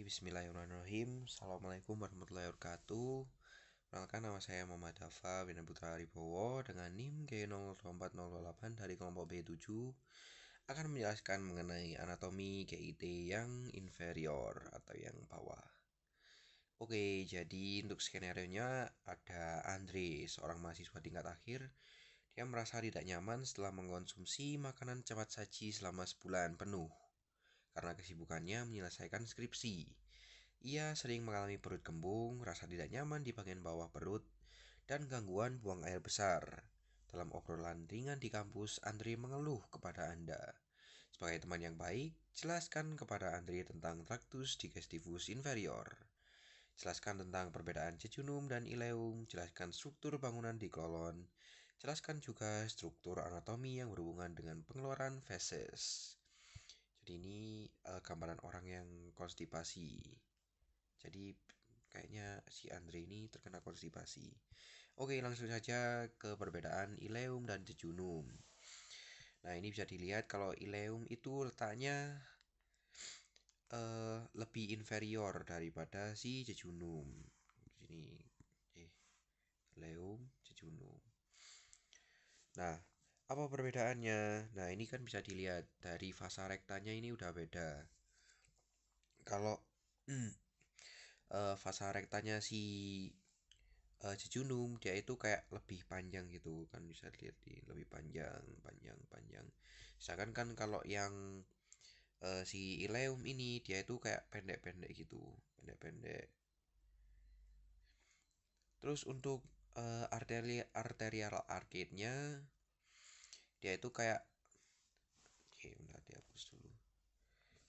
Bismillahirrahmanirrahim. Assalamualaikum warahmatullahi wabarakatuh. Perkenalkan, nama saya Muhammad Dafa Wina Putra Aribowo dengan NIM G02408 dari kelompok B7 akan menjelaskan mengenai anatomi GIT yang inferior atau yang bawah. Oke, jadi untuk skenario-nya ada Andre, seorang mahasiswa tingkat akhir. Dia merasa tidak nyaman setelah mengkonsumsi makanan cepat saji selama sebulan penuh karena kesibukannya menyelesaikan skripsi. Ia sering mengalami perut kembung, rasa tidak nyaman di bagian bawah perut, dan gangguan buang air besar. Dalam obrolan ringan di kampus, Andre mengeluh kepada Anda. Sebagai teman yang baik, jelaskan kepada Andre tentang traktus digestivus inferior. Jelaskan tentang perbedaan jejunum dan ileum, jelaskan struktur bangunan di kolon, jelaskan juga struktur anatomi yang berhubungan dengan pengeluaran feses. Jadi ini gambaran orang yang konstipasi. Jadi kayaknya si Andre ini terkena konstipasi. Oke, langsung saja ke perbedaan ileum dan jejunum. Nah, ini bisa dilihat kalau ileum itu letaknya lebih inferior daripada si jejunum. Sini, ileum, jejunum. Nah, apa perbedaannya? Nah, ini kan bisa dilihat dari vasa rektanya ini udah beda. Kalau vasa rektanya si jejunum dia itu kayak lebih panjang gitu kan, bisa dilihat di lebih panjang. Sedangkan kan kalau yang si ileum ini dia itu kayak pendek-pendek gitu, pendek-pendek. Terus untuk arterial arcade-nya dia itu kayak udah dihapus dulu.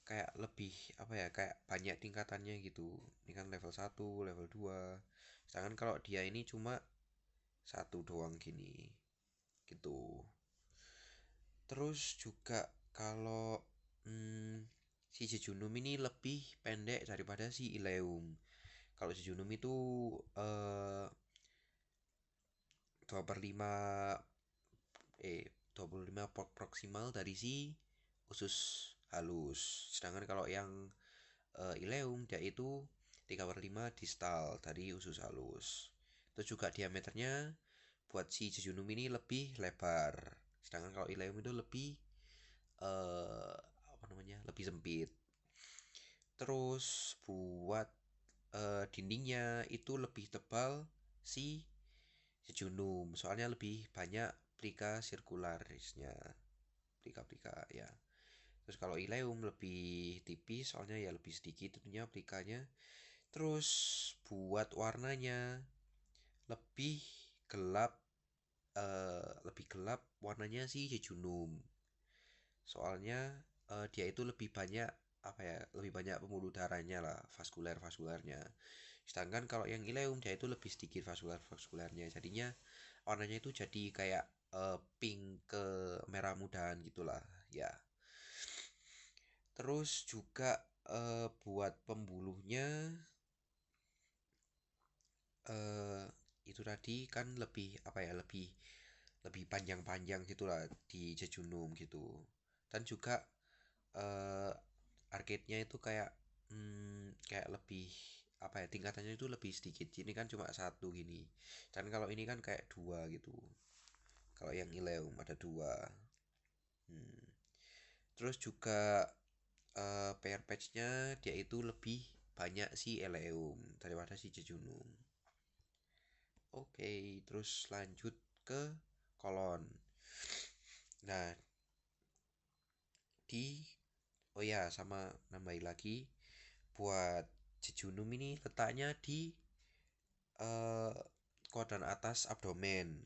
Kayak lebih apa ya, kayak banyak tingkatannya gitu. Ini kan level 1, level 2. Sedangkan kalau dia ini cuma satu doang gini gitu. Terus juga kalau si jejunum ini lebih pendek daripada si ileum. Kalau jejunum itu 25 proksimal dari si usus halus. Sedangkan kalau yang ileum dia itu 3/5 distal dari usus halus. Itu juga diameternya buat si jejunum ini lebih lebar. Sedangkan kalau ileum itu lebih eh lebih sempit. Terus buat dindingnya itu lebih tebal si jejunum, soalnya lebih banyak plika sirkularisnya, plika-plika ya. Terus kalau ileum lebih tipis, soalnya ya lebih sedikit tentunya plikanya. Terus buat warnanya lebih gelap, warnanya si jejunum. Soalnya dia itu lebih banyak apa ya, lebih banyak pembuluh darahnya lah, vaskulernya. Sedangkan kalau yang ileum dia itu lebih sedikit vaskulernya, jadinya warnanya itu jadi kayak pink ke merah mudahan gitulah ya. Terus juga buat pembuluhnya itu tadi kan lebih apa ya, lebih panjang-panjang gitulah di jejunum gitu. Dan juga arcade-nya itu kayak kayak lebih apa ya, tingkatannya itu lebih sedikit. Ini kan cuma satu gini. Dan kalau ini kan kayak dua gitu. Kalau yang ileum ada dua. Terus juga pair patch-nya dia itu lebih banyak si ileum daripada si jejunum. Oke, terus lanjut ke kolon. Nah, oh ya, sama nambahin lagi buat jejunum ini letaknya di kuadran atas abdomen.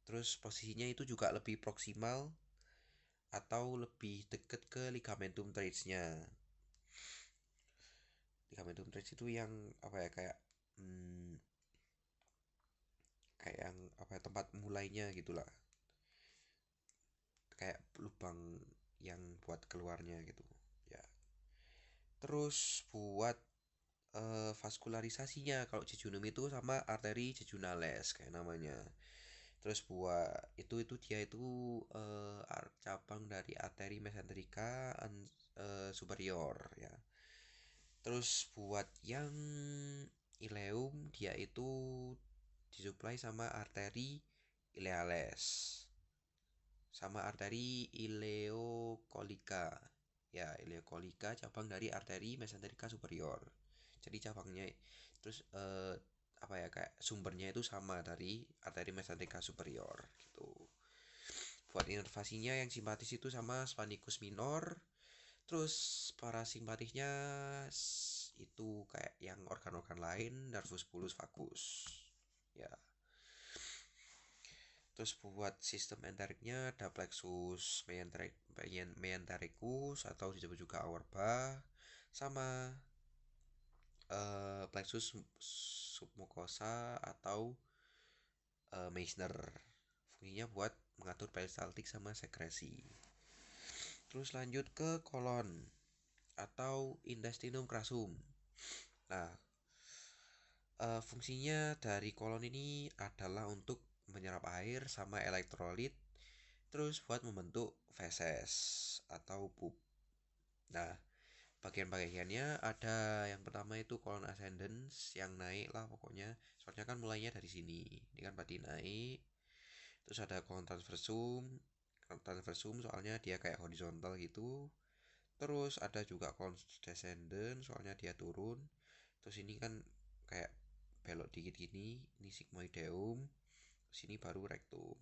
Terus posisinya itu juga lebih proksimal atau lebih deket ke ligamentum teres-nya. Ligamentum teres itu yang apa ya, kayak kayak yang apa ya, tempat mulainya gitulah. Kayak lubang yang buat keluarnya gitu ya. Terus buat vaskularisasinya, kalau jejunum itu sama arteri jejunales kayak namanya. Terus buat itu dia itu cabang dari arteri mesenterika superior ya. Terus buat yang ileum dia itu disuplai sama arteri ileales sama arteri ileokolika. Ya, ileokolika cabang dari arteri mesenterica superior. Jadi cabangnya terus apa ya, kayak sumbernya itu sama dari arteri mesenterica superior gitu. Buat inervasinya yang simpatis itu sama splanchnicus minor. Terus parasimpatisnya itu kayak yang organ-organ lain, nervus pulsus vagus. Ya. Terus buat sistem enteriknya ada plexus meentericus atau disebut juga auerbach sama plexus submucosa atau Meissner. Fungsinya buat mengatur peristaltik sama sekresi. Terus lanjut ke kolon atau intestinum crassum. Nah, fungsinya dari kolon ini adalah untuk menyerap air sama elektrolit, terus buat membentuk feses atau pup. Nah, bagian-bagiannya ada yang pertama itu kolon ascendens yang naik lah pokoknya. Soalnya kan mulainya dari sini. Ini kan berarti naik. Terus ada kolon transversum. Transversum soalnya dia kayak horizontal gitu. Terus ada juga kolon descendens soalnya dia turun. Terus ini kan kayak belok dikit gini, ini sigmoideum, sini baru rectum.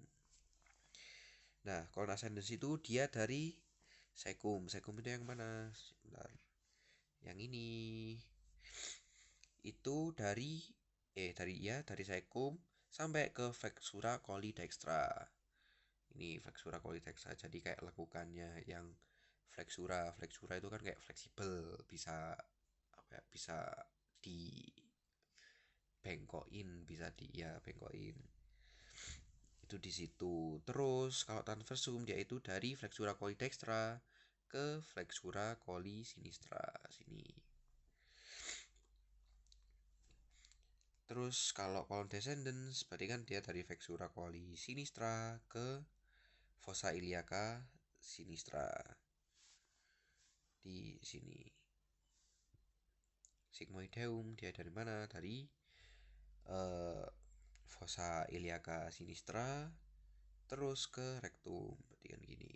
Nah, kolon ascendens itu dia dari cecum. Cecum itu yang mana? Sebentar. Yang ini. Itu dari cecum sampai ke flexura coli-dextra. Ini flexura coli-dextra. Jadi kayak lekukannya yang flexura. Flexura itu kan kayak fleksibel, bisa apa ya? Bisa di bengkokin, bisa dia bengkokin. Itu di situ. Terus kalau transversum dia itu dari flexura coli dextra ke flexura coli sinistra sini. Terus kalau colon descendens berarti kan dia dari flexura coli sinistra ke fossa iliaca sinistra di sini. Sigmoideum dia dari mana? Dari fossa iliaca sinistra terus ke rectum. Berarti kan gini.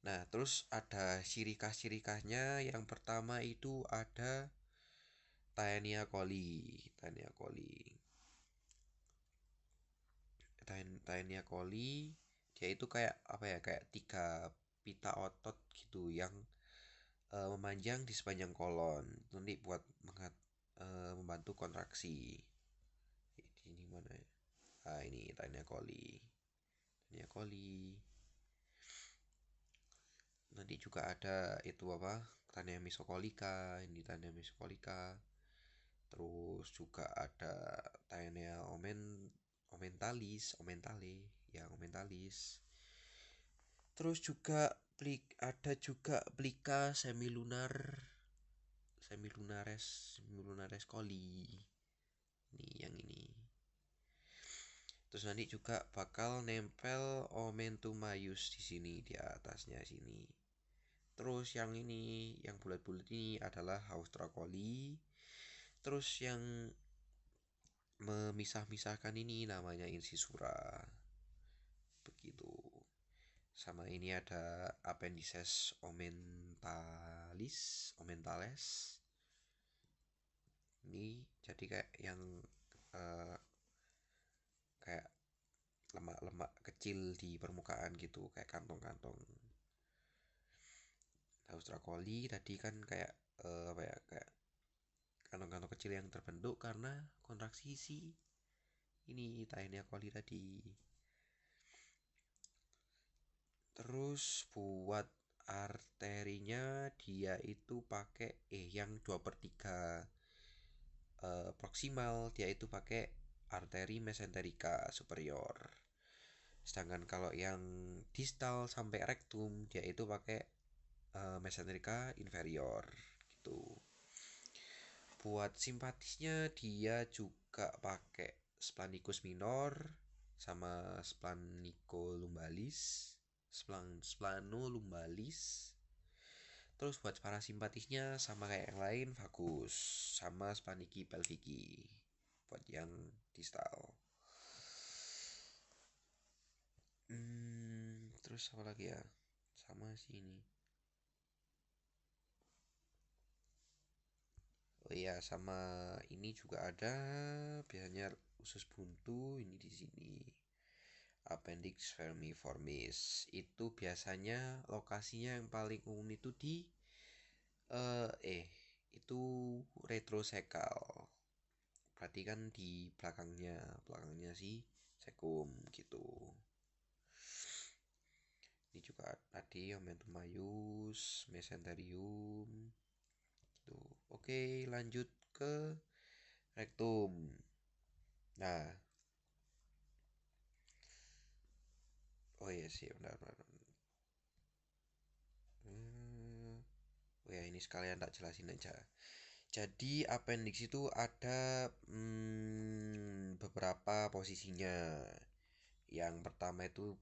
Nah, terus ada ciri khas-ciri khasnya. Yang pertama itu ada Taenia coli. Taenia coli. Taenia coli dia itu kayak apa ya? Kayak 3 pita otot gitu yang memanjang di sepanjang kolon. Nanti buat membantu kontraksi. Ini mana ya? Ah, ini Taenia coli. Taenia coli. Nanti juga ada itu apa? Taenia mesocolica, ini Taenia mesocolica. Terus juga ada Taenia omentalis. Terus juga ada juga Plica semilunares coli. Ini yang ini. Terus nanti juga bakal nempel Omentum maius di sini di atasnya sini. Terus yang ini, yang bulat-bulat ini adalah Haustra coli. Terus yang memisah-misahkan ini namanya incisura. Begitu. Sama ini ada appendices omentales. Ini jadi kayak yang uh, kayak lemak-lemak kecil di permukaan gitu, kayak kantong-kantong. Haustra coli tadi kan kayak apa ya, kayak kantong-kantong kecil yang terbentuk karena kontraksi si ini Taenia coli tadi. Terus buat arterinya dia itu pakai yang 2/3 proksimal dia itu pakai arteri mesenterica superior. Sedangkan kalau yang distal sampai rectum dia itu pakai mesenterica inferior gitu. Buat simpatisnya dia juga pakai splanchnicus minor sama splanolumbalis. Terus buat parasimpatisnya sama kayak yang lain, vagus sama spaniki pelviki buat yang distal. Terus apa lagi ya? Sama sih ini. Oh iya, sama ini juga ada biasanya usus buntu ini di sini. Appendix vermiformis itu biasanya lokasinya yang paling umum itu di itu retrosekal. Berarti kan di belakangnya si sekum gitu. Ini juga tadi omentum maius, mesenterium gitu. Oke, lanjut ke rektum. Nah, oh iya sih, benar. Oh ya, ini sekalian tak jelasin aja. Jadi appendix itu ada beberapa posisinya. Yang pertama itu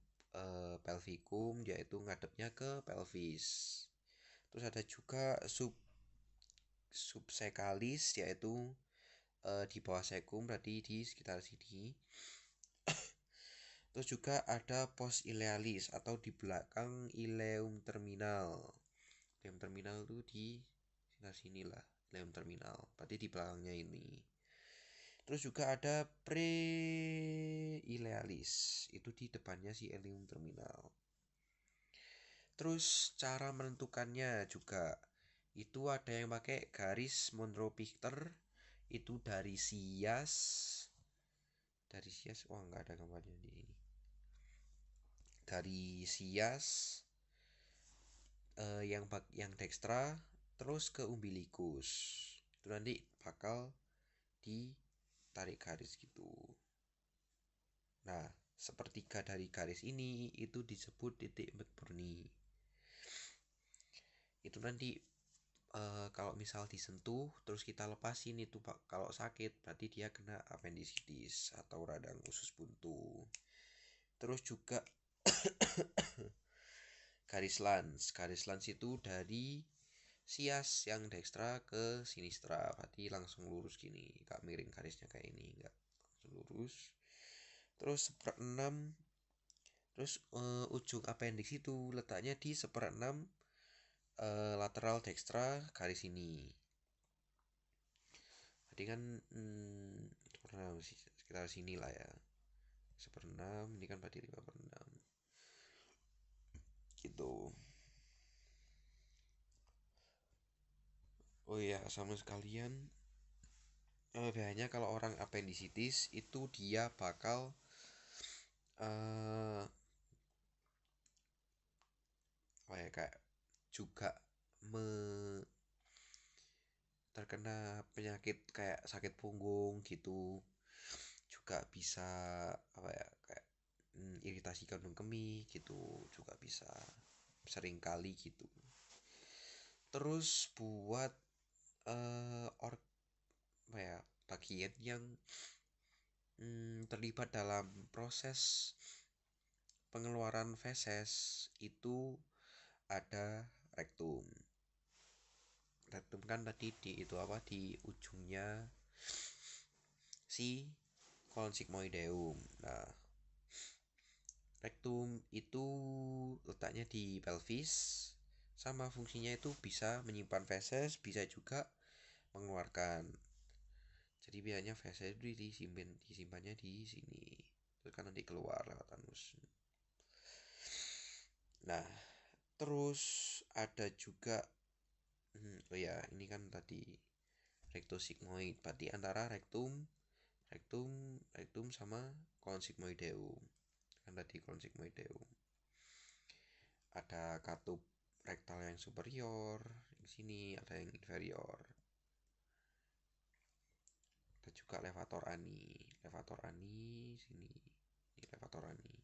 pelvikum, yaitu ngadepnya ke pelvis. Terus ada juga subsekalis, yaitu di bawah sekum, berarti di sekitar sini. Terus juga ada post ilealis atau di belakang ileum terminal. Ileum terminal itu di sekitar sini lah, ileum terminal. Berarti di belakangnya ini. Terus juga ada preilealis, itu di depannya si ileum terminal. Terus cara menentukannya juga itu ada yang pakai garis Monroe-Pichter itu dari sias, wah nggak ada gambarnya di sini. Dari sias yang dekstra terus ke umbilikus. Itu nanti bakal ditarik garis gitu. Nah, sepertiga dari garis ini itu disebut titik McBurney. Itu nanti kalau misal disentuh terus kita lepasin itu kalau sakit berarti dia kena appendicitis atau radang usus buntu. Terus juga garis lans itu dari sias yang dekstra ke sinistra, berarti langsung lurus gini, gak miring garisnya kayak ini, gak langsung lurus. Terus 1/6, terus ujung appendix itu letaknya di 1/6 lateral dekstra garis ini. Berarti kan sekitar sini lah ya. 1/6, ini kan berarti 5/6 gitu. Oh iya, sama sekalian biasanya kalau orang appendicitis itu dia bakal kayak juga terkena penyakit kayak sakit punggung gitu, juga bisa kayak iritasi kandung kemih gitu juga bisa sering kali gitu. Terus buat bagian yang terlibat dalam proses pengeluaran feses itu ada rektum. Rektum kan tadi di ujungnya si colon sigmoideum. Nah, rektum itu letaknya di pelvis, sama fungsinya itu bisa menyimpan feses, bisa juga mengeluarkan. Jadi biasanya feses itu disimpannya di sini. Terus kan nanti keluar lewat anus. Nah, terus ada juga oh ya, ini kan tadi rectosigmoid, berarti antara rektum sama colon sigmoideum. Kan tadi colon sigmoideum. Ada katup rektal yang superior, di sini ada yang inferior. Ada juga levator ani. Levator ani sini. Ini levator ani.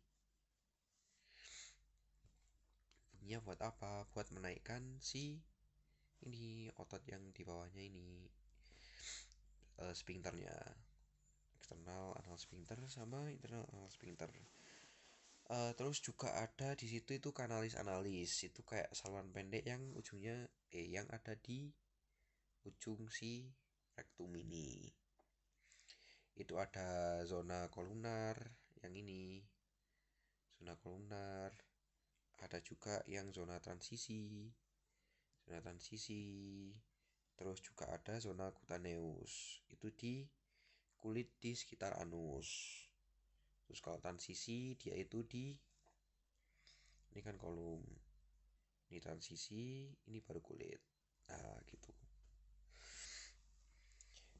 Fungsinya buat apa? Buat menaikkan si ini otot yang di bawahnya ini sphincternya, eksternal anal sphincter sama internal anal sphincter. Terus juga ada di situ itu kanalis analis, itu kayak saluran pendek yang ujungnya yang ada di ujung si rektum ini. Itu ada zona kolunar yang ini, zona kolunar. Ada juga yang zona transisi, zona transisi. Terus juga ada zona cutaneus, itu di kulit di sekitar anus. Terus kalau transisi dia itu di ini kan kolom, ini transisi, ini baru kulit. Nah, gitu.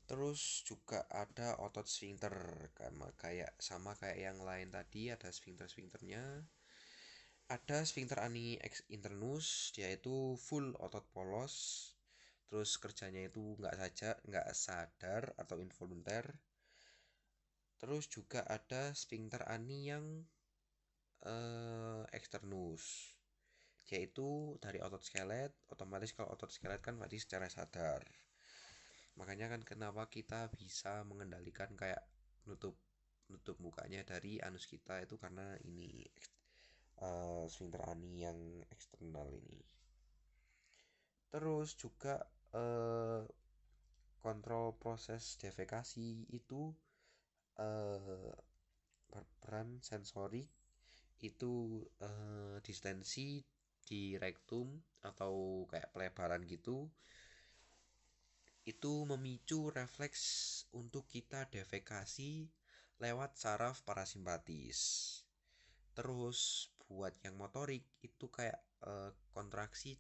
Terus juga ada otot sphincter, sama kayak yang lain tadi, ada sphincter-sphincternya. Ada sphincter ani internus, dia itu full otot polos. Terus kerjanya itu nggak sadar atau involunter. Terus juga ada sphincter ani yang externus, yaitu dari otot skelet. Otomatis kalau otot skelet kan berarti secara sadar. Makanya kan kenapa kita bisa mengendalikan kayak nutup nutup mukanya dari anus kita itu karena ini sphincter ani yang eksternal ini. Terus juga kontrol proses defekasi itu berperan sensorik, itu distensi di rektum atau kayak pelebaran gitu, itu memicu refleks untuk kita defekasi lewat saraf parasimpatis. Terus buat yang motorik itu kayak kontraksi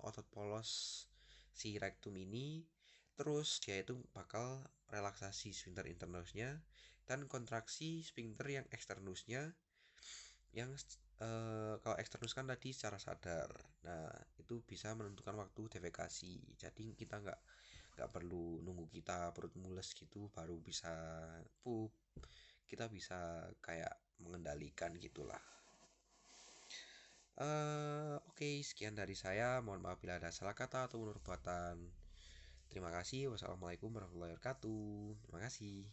otot polos si rektum ini. Terus dia itu bakal relaksasi sphincter internusnya dan kontraksi sphincter yang eksternusnya. Yang kalau eksternus kan tadi secara sadar. Nah, itu bisa menentukan waktu defekasi. Jadi kita nggak perlu nunggu kita perut mules gitu baru bisa pup. Kita bisa kayak mengendalikan gitulah. Oke, sekian dari saya. Mohon maaf bila ada salah kata atau perbuatan. Terima kasih. Wassalamualaikum warahmatullahi wabarakatuh. Terima kasih.